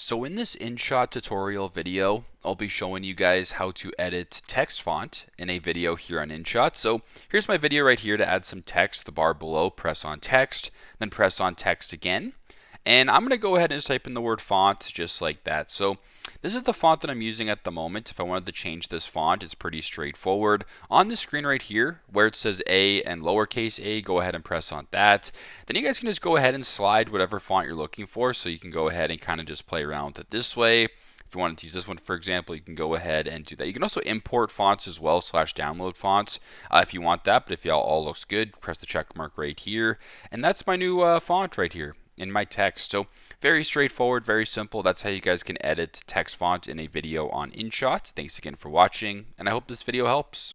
So in this InShot tutorial video, I'll be showing you guys how to edit text font in a video here on InShot. So here's my video right here to add some text. The bar below, press on text, then press on text again. And I'm going to go ahead and just type in the word font just like that. So this is the font that I'm using at the moment. If I wanted to change this font, it's pretty straightforward. On the screen right here, where it says A and lowercase a, go ahead and press on that. Then you guys can just go ahead and slide whatever font you're looking for. So you can go ahead and kind of just play around with it this way. If you wanted to use this one, for example, you can go ahead and do that. You can also import fonts as well, /download fonts if you want that. But if all looks good, press the check mark right here. And that's my new font right here in my text. So very straightforward, very simple. That's how you guys can edit text font in a video on InShot. Thanks again for watching, and I hope this video helps.